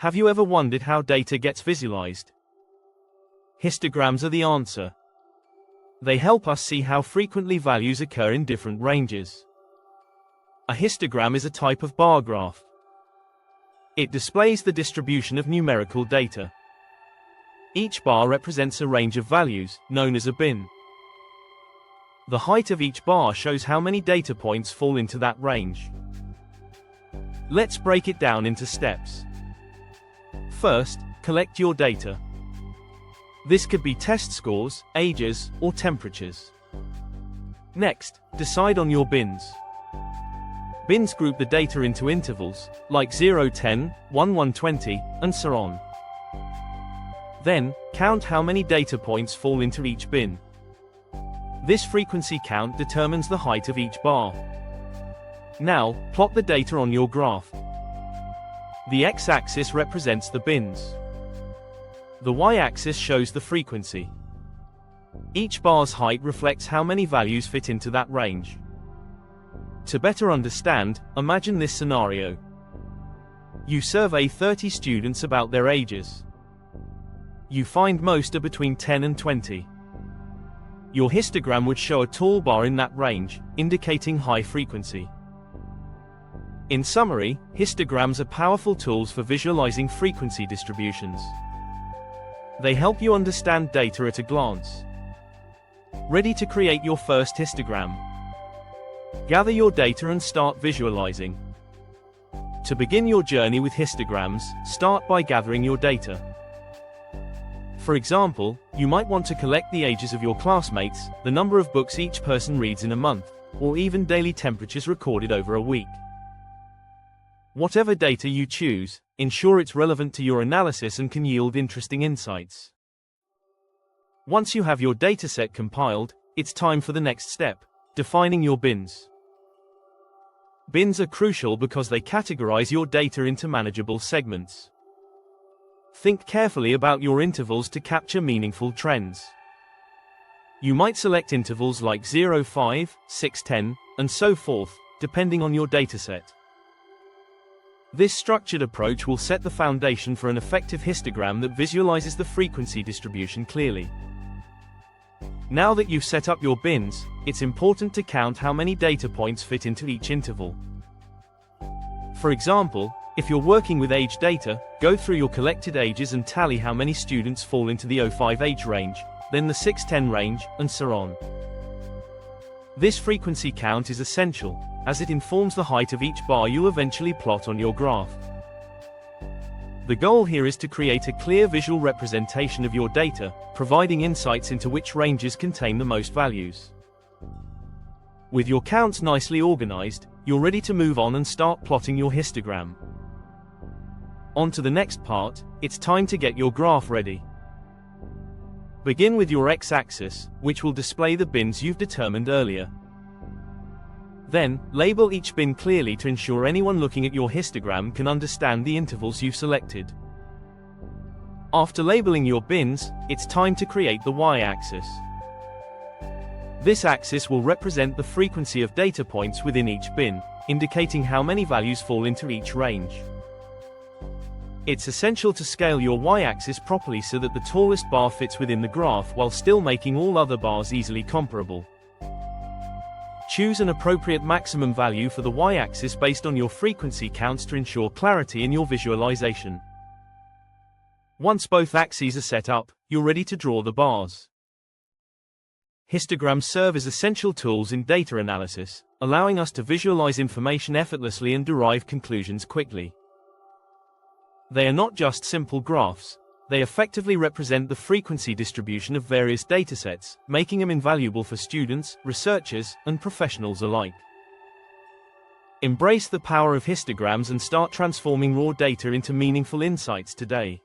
Have you ever wondered how data gets visualized? Histograms are the answer. They help us see how frequently values occur in different ranges. A histogram is a type of bar graph. It displays the distribution of numerical data. Each bar represents a range of values, known as a bin. The height of each bar shows how many data points fall into that range. Let's break it down into steps. First, collect your data. This could be test scores, ages, or temperatures. Next, decide on your bins. Bins group the data into intervals, like 0, 10, 1, 120, and so on. Then, count how many data points fall into each bin. This frequency count determines the height of each bar. Now, plot the data on your graph. The x-axis represents the bins. The y-axis shows the frequency. Each bar's height reflects how many values fit into that range. To better understand, imagine this scenario. You survey 30 students about their ages. You find most are between 10 and 20. Your histogram would show a tall bar in that range, indicating high frequency. In summary, histograms are powerful tools for visualizing frequency distributions. They help you understand data at a glance. Ready to create your first histogram? Gather your data and start visualizing. To begin your journey with histograms, start by gathering your data. For example, you might want to collect the ages of your classmates, the number of books each person reads in a month, or even daily temperatures recorded over a week. Whatever data you choose, ensure it's relevant to your analysis and can yield interesting insights. Once you have your dataset compiled, it's time for the next step, defining your bins. Bins are crucial because they categorize your data into manageable segments. Think carefully about your intervals to capture meaningful trends. You might select intervals like 0, 5, 6, 10, and so forth, depending on your dataset. This structured approach will set the foundation for an effective histogram that visualizes the frequency distribution clearly. Now that you've set up your bins, it's important to count how many data points fit into each interval. For example, if you're working with age data, go through your collected ages and tally how many students fall into the 05 age range, then the 610 range, and so on. This frequency count is essential, as it informs the height of each bar you'll eventually plot on your graph. The goal here is to create a clear visual representation of your data, providing insights into which ranges contain the most values. With your counts nicely organized, you're ready to move on and start plotting your histogram. On to the next part, it's time to get your graph ready. Begin with your x-axis, which will display the bins you've determined earlier. Then, label each bin clearly to ensure anyone looking at your histogram can understand the intervals you've selected. After labeling your bins, it's time to create the y-axis. This axis will represent the frequency of data points within each bin, indicating how many values fall into each range. It's essential to scale your y-axis properly so that the tallest bar fits within the graph while still making all other bars easily comparable. Choose an appropriate maximum value for the y-axis based on your frequency counts to ensure clarity in your visualization. Once both axes are set up, you're ready to draw the bars. Histograms serve as essential tools in data analysis, allowing us to visualize information effortlessly and derive conclusions quickly. They are not just simple graphs. They effectively represent the frequency distribution of various datasets, making them invaluable for students, researchers, and professionals alike. Embrace the power of histograms and start transforming raw data into meaningful insights today.